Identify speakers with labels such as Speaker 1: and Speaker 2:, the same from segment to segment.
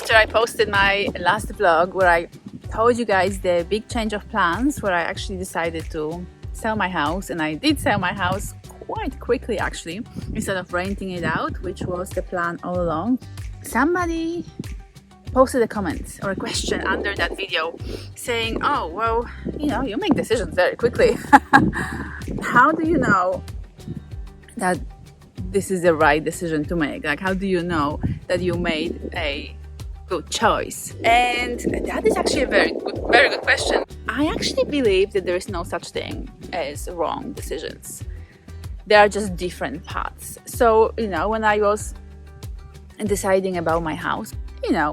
Speaker 1: after I posted my last vlog where I told you guys the big change of plans, where I actually decided to sell my house, and I did sell my house quite quickly actually, instead of renting it out, which was the plan all along. Somebody posted a comment or a question under that video saying, oh well, you make decisions very quickly. How do you know that this is the right decision to make? Like, how do you know that you made a good choice? And that is actually a very good question. I actually believe that there is no such thing as wrong decisions. There are just different paths. So, when I was deciding about my house,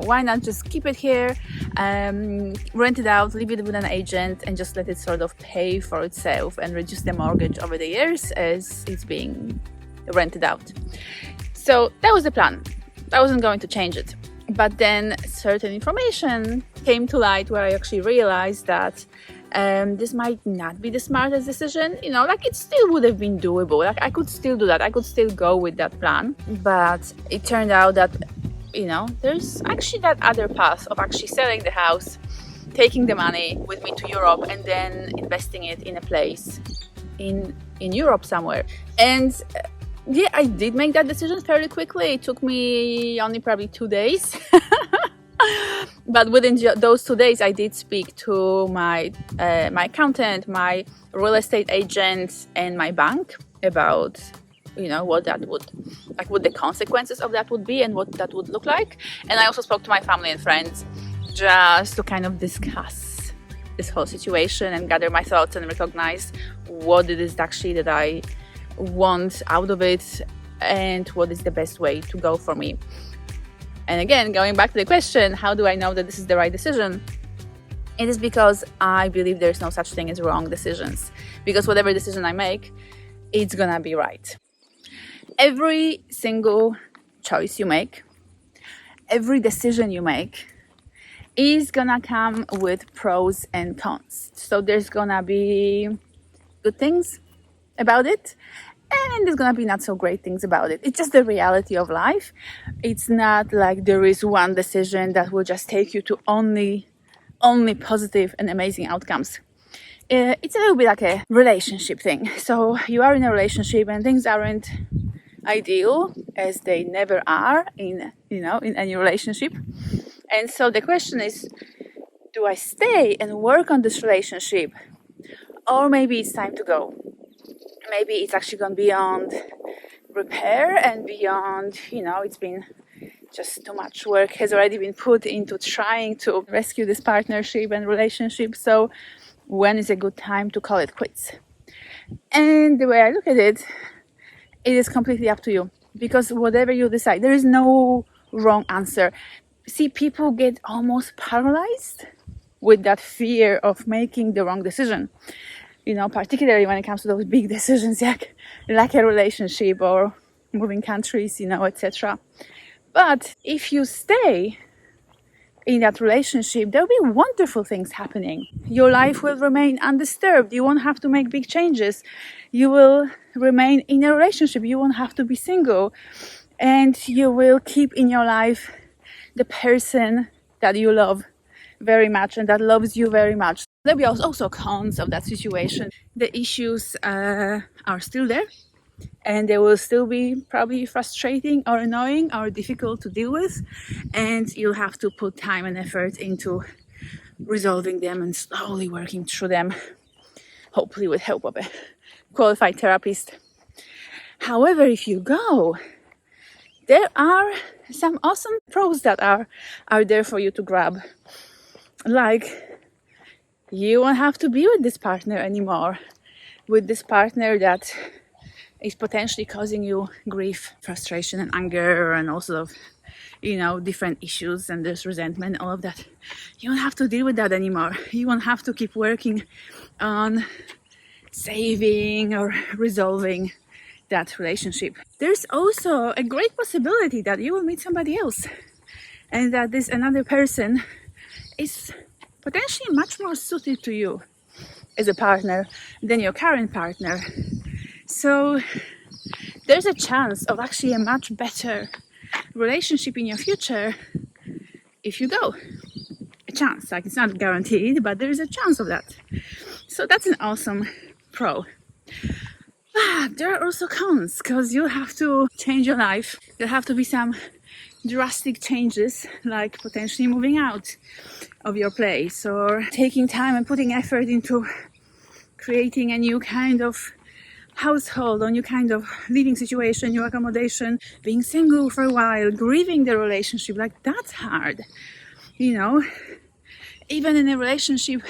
Speaker 1: why not just keep it here, rent it out, leave it with an agent, and just let it sort of pay for itself and reduce the mortgage over the years as it's being rented out. So that was the plan. I wasn't going to change it. But then certain information came to light where I actually realized that this might not be the smartest decision. It still would have been doable. Like, I could still do that. I could still go with that plan. But it turned out that, there's actually that other path of actually selling the house, taking the money with me to Europe, and then investing it in a place in Europe somewhere. And yeah, I did make that decision fairly quickly. It took me only probably 2 days. But within those 2 days, I did speak to my accountant, my real estate agent, and my bank about what that would, like, what the consequences of that would be and what that would look like. And I also spoke to my family and friends just to kind of discuss this whole situation and gather my thoughts and recognize what it is actually that I want out of it and what is the best way to go for me. And again, going back to the question, how do I know that this is the right decision? It is because I believe there's no such thing as wrong decisions. Because whatever decision I make, it's gonna be right. Every single choice you make, every decision you make is gonna come with pros and cons. So there's gonna be good things about it, and there's gonna be not so great things about it. It's just the reality of life. It's not like there is one decision that will just take you to only positive and amazing outcomes. It's a little bit like a relationship thing. So you are in a relationship and things aren't ideal, as they never are in any relationship. And so the question is, do I stay and work on this relationship, or maybe it's time to go? Maybe it's actually gone beyond repair and beyond, it's been just too much work has already been put into trying to rescue this partnership and relationship. So when is a good time to call it quits? And the way I look at it is completely up to you, because whatever you decide, there is no wrong answer. See, people get almost paralyzed with that fear of making the wrong decision. Particularly when it comes to those big decisions like a relationship or moving countries, etc. But if you stay in that relationship, there'll be wonderful things happening. Your life will remain undisturbed. You won't have to make big changes. You will remain in a relationship. You won't have to be single. And you will keep in your life the person that you love very much and that loves you very much. There'll be also cons of that situation. The issues are still there, and they will still be probably frustrating or annoying or difficult to deal with, and you'll have to put time and effort into resolving them and slowly working through them, hopefully with help of a qualified therapist. However, if you go, there are some awesome pros that are there for you to grab. Like, you won't have to be with this partner anymore, with this partner that is potentially causing you grief, frustration, and anger, and all sort of, different issues, and there's resentment, all of that. You won't have to deal with that anymore. You won't have to keep working on saving or resolving that relationship. There's also a great possibility that you will meet somebody else, and that this another person is potentially much more suited to you as a partner than your current partner. So there's a chance of actually a much better relationship in your future if you go. A chance, like it's not guaranteed, but there is a chance of that. So that's an awesome pro. But there are also cons, because you have to change your life. There have to be some drastic changes, like potentially moving out of your place, or taking time and putting effort into creating a new kind of household, a new kind of living situation, new accommodation, being single for a while, grieving the relationship. Like, that's hard, you know. Even in a relationship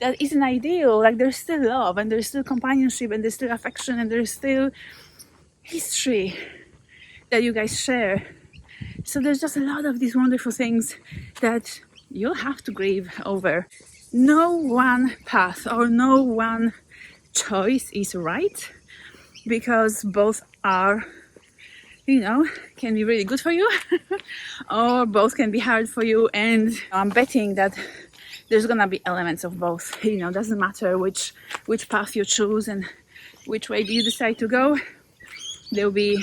Speaker 1: that isn't ideal, like there's still love and there's still companionship and there's still affection and there's still history that you guys share. So there's just a lot of these wonderful things that you'll have to grieve over. No one path or no one choice is right, because both are, you know, can be really good for you or both can be hard for you. And I'm betting that there's gonna be elements of both. You know, doesn't matter which path you choose and which way you decide to go, there'll be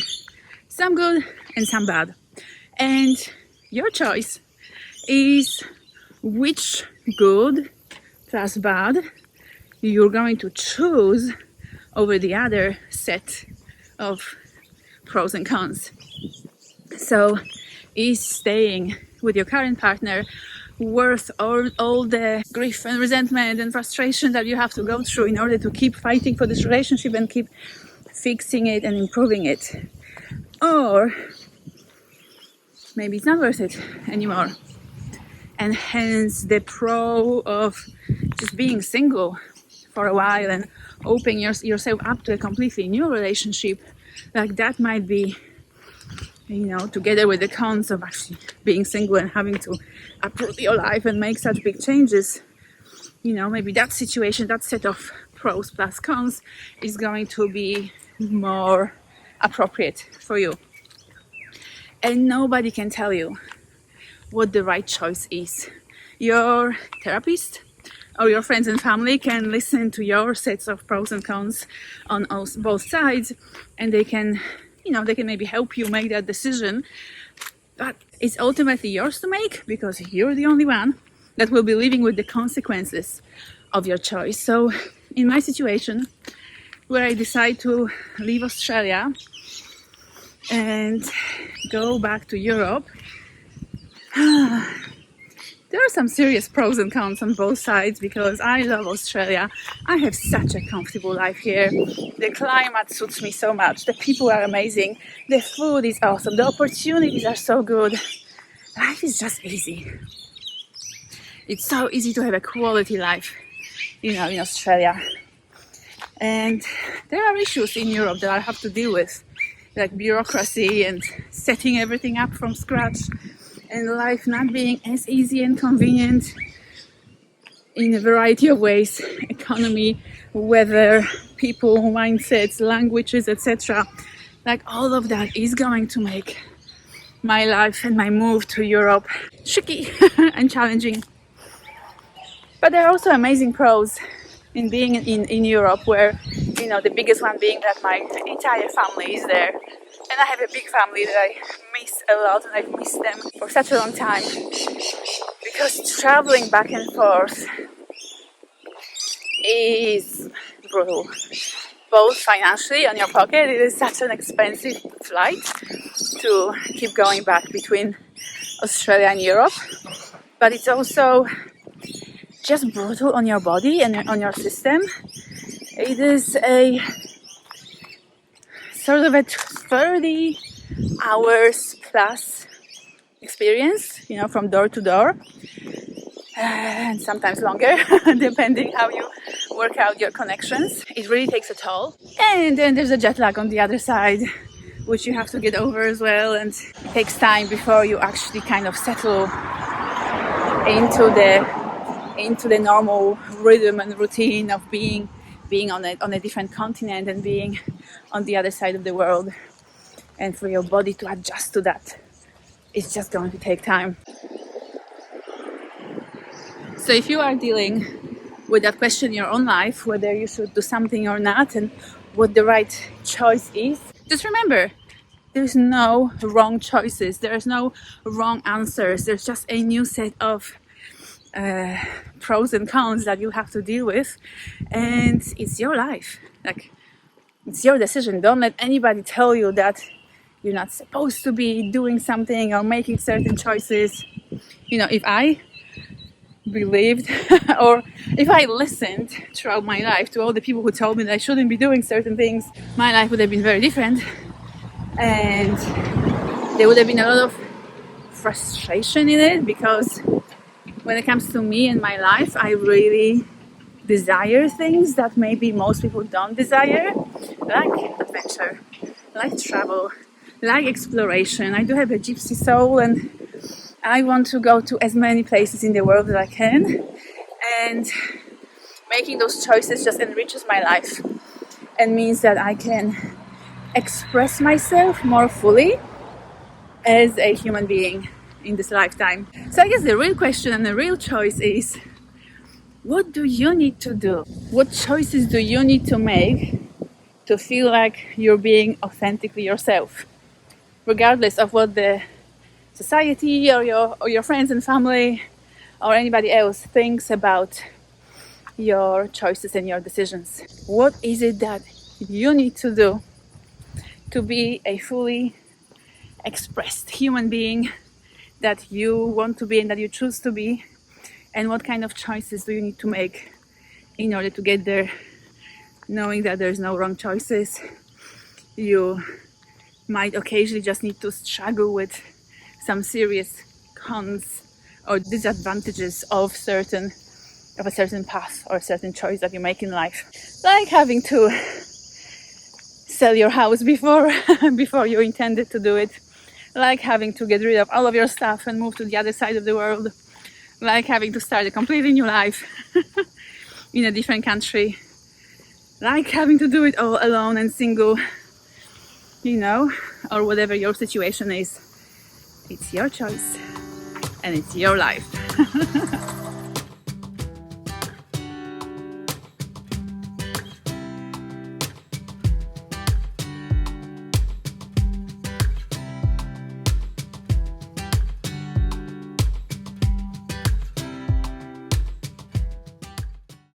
Speaker 1: some good and some bad. And your choice is which good plus bad you're going to choose over the other set of pros and cons. So is staying with your current partner worth all the grief and resentment and frustration that you have to go through in order to keep fighting for this relationship and keep fixing it and improving it? Or maybe it's not worth it anymore, and hence the pro of just being single for a while and opening yourself up to a completely new relationship. Like, that might be, you know, together with the cons of actually being single and having to uproot your life and make such big changes. You know, maybe that situation, that set of pros plus cons is going to be more appropriate for you. And nobody can tell you what the right choice is. Your therapist or your friends and family can listen to your sets of pros and cons on both sides, and they can, you know, they can maybe help you make that decision. But it's ultimately yours to make, because you're the only one that will be living with the consequences of your choice. So in my situation, where I decide to leave Australia and go back to Europe, there are some serious pros and cons on both sides, because I love Australia. I have such a comfortable life here. The climate suits me so much. The people are amazing. The food is awesome. The opportunities are so good. Life is just easy. It's so easy to have a quality life, you know, in Australia. And there are issues in Europe that I have to deal with, like bureaucracy and setting everything up from scratch, and life not being as easy and convenient in a variety of ways: economy, weather, people, mindsets, languages, etc. Like, all of that is going to make my life and my move to Europe tricky and challenging. But there are also amazing pros in being in Europe, where, you know, the biggest one being that my entire family is there. And I have a big family that I miss a lot, and I've missed them for such a long time, because traveling back and forth is brutal. Both financially, on your pocket, it is such an expensive flight to keep going back between Australia and Europe, but it's also just brutal on your body and on your system. It is a sort of a 30 hours plus experience, you know, from door to door, and sometimes longer depending how you work out your connections. It really takes a toll. And then there's a jet lag on the other side, which you have to get over as well, and it takes time before you actually kind of settle into the normal rhythm and routine of being on a different continent and being on the other side of the world. And for your body to adjust to that, it's just going to take time. So if you are dealing with that question in your own life, whether you should do something or not, and what the right choice is, just remember, there's no wrong choices, there's no wrong answers, there's just a new set of pros and cons that you have to deal with, and it's your life. Like, it's your decision. Don't let anybody tell you that you're not supposed to be doing something or making certain choices. You know, if I believed or if I listened throughout my life to all the people who told me that I shouldn't be doing certain things, my life would have been very different, and there would have been a lot of frustration in it, because when it comes to me and my life, I really desire things that maybe most people don't desire, like adventure, like travel, like exploration. I do have a gypsy soul, and I want to go to as many places in the world as I can, and making those choices just enriches my life and means that I can express myself more fully as a human being in this lifetime. So I guess the real question and the real choice is, what do you need to do? What choices do you need to make to feel like you're being authentically yourself, regardless of what the society or your friends and family or anybody else thinks about your choices and your decisions? What is it that you need to do to be a fully expressed human being that you want to be and that you choose to be? And what kind of choices do you need to make in order to get there, knowing that there's no wrong choices? You might occasionally just need to struggle with some serious cons or disadvantages of a certain path or a certain choice that you make in life, like having to sell your house before you intended to do it, like having to get rid of all of your stuff and move to the other side of the world, like having to start a completely new life in a different country, like having to do it all alone and single, or whatever your situation is. It's your choice and it's your life.